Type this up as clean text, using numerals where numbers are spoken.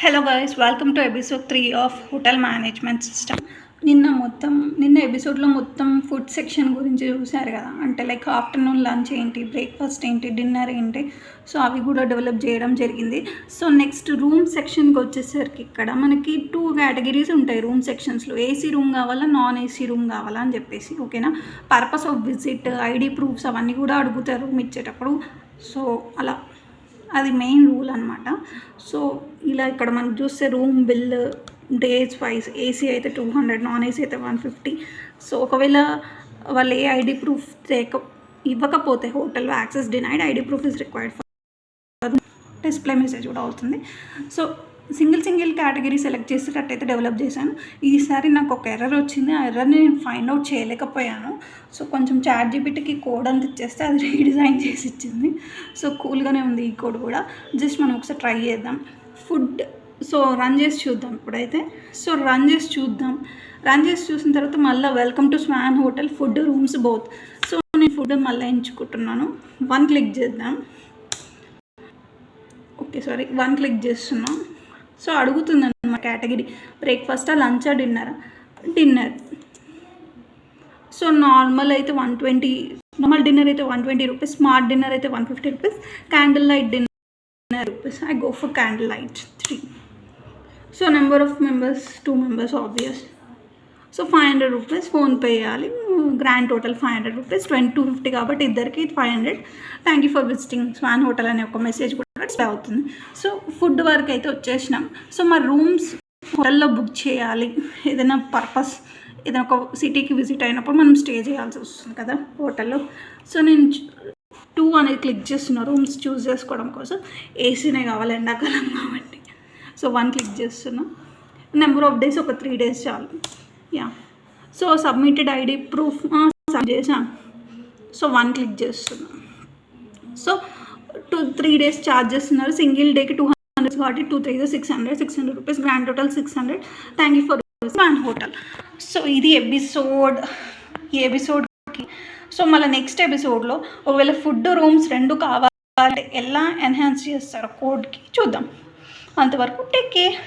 Hello guys, welcome to episode 3 of hotel management system. నిన్న ఎపిసోడ్లో మొత్తం ఫుడ్ సెక్షన్ గురించి చూశారు కదా. అంటే లైక్ ఆఫ్టర్నూన్ లంచ్ ఏంటి, బ్రేక్ఫాస్ట్ ఏంటి, డిన్నర్ ఏంటి, సో అవి కూడా డెవలప్ చేయడం జరిగింది. సో నెక్స్ట్ రూమ్ సెక్షన్కి వచ్చేసరికి ఇక్కడ మనకి 2 కేటగిరీస్ ఉంటాయి రూమ్ సెక్షన్స్లో. ఏసీ రూమ్ కావాలా, నాన్ ఏసీ రూమ్ కావాలా అని చెప్పేసి, ఓకేనా. Purpose of visit, ID proofs అవన్నీ కూడా అడుగుతారు రూమ్ ఇచ్చేటప్పుడు. సో అలా అది మెయిన్ రూల్ అనమాట. సో ఇలా ఇక్కడ మనం చూస్తే room bill days wise AC అయితే 200, నాన్ ఏసీ అయితే 150. సో ఒకవేళ వాళ్ళు ఏ ఐడి ప్రూఫ్ ఇవ్వకపోతే హోటల్లో access denied, ID proof is required for display message కూడా అవుతుంది. సో సింగిల్ కేటగిరీ సెలెక్ట్ చేసేటట్టయితే డెవలప్ చేశాను. ఈసారి నాకు ఒక ఎర్రర్ వచ్చింది. ఆ ఎర్రర్ని నేను ఫైండ్ అవుట్ చేయలేకపోయాను. సో కొంచెం ChatGPTకి కోడ్ అంత ఇచ్చేస్తే అది రీడిజైన్ చేసి ఇచ్చింది. సో కూల్గానే ఉంది ఈ కోడ్ కూడా. జస్ట్ మనం ఒకసారి ట్రై చేద్దాం. ఫుడ్ సో రన్ చేసి చూద్దాం ఇప్పుడైతే. సో రన్ చేసి చూసిన తర్వాత మళ్ళీ welcome to Swan hotel food rooms both. So నేను ఫుడ్ మళ్ళీ ఎంచుకుంటున్నాను. 1 క్లిక్ చేద్దాం. ఓకే, సారీ, 1 క్లిక్ చేస్తున్నాం. సో అడుగుతుందండి మా కేటగిరీ బ్రేక్ఫాస్టా, లంచా, డిన్నర్. సో నార్మల్ అయితే 120, నార్మల్ డిన్నర్ అయితే 120 రూపీస్, స్మార్ట్ డిన్నర్ అయితే 150 rupees, candle light dinner rupees. I go for candle light 3. So number of members 2 members obvious. So 500 rupees PhonePe చేయాలి. Grand total 500 rupees, 250 కాబట్టి ఇద్దరికి 500. Thank you for visiting Swan Hotel అనే ఒక message కూడా display అవుతుంది. So food వరకు అయితే వచ్చేసినాం. సో మా రూమ్స్ హోటల్లో బుక్ చేయాలి. ఏదైనా ఒక సిటీకి విజిట్ అయినప్పుడు మనం స్టే చేయాల్సి వస్తుంది కదా హోటల్లో. సో నేను 2 అనేది క్లిక్ చేస్తున్నా రూమ్స్ చూస్ చేసుకోవడం కోసం. ఏసీనే కావాలి ఎండాకాలం కాబట్టి. సో 1 క్లిక్ చేస్తున్నా. నెంబర్ ఆఫ్ డేస్ ఒక 3 డేస్ చాలు. Yeah. So submitted ID proof చేసాను. సో 1 క్లిక్ చేస్తున్నా. సో 3 డేస్ ఛార్జ్ చేస్తున్నారు. సింగిల్ డేకి 200 కాబట్టి 2 3 600 rupees, grand total 600. Thank you for Swan Hotel. So ఇది ఈ ఎపిసోడ్కి. సో మళ్ళీ నెక్స్ట్ ఎపిసోడ్లో ఒకవేళ ఫుడ్ రూమ్స్ 2 కావాలంటే ఎలా ఎన్హాన్స్ చేస్తారో కోడ్కి చూద్దాం. అంతవరకు టేక్ కేర్.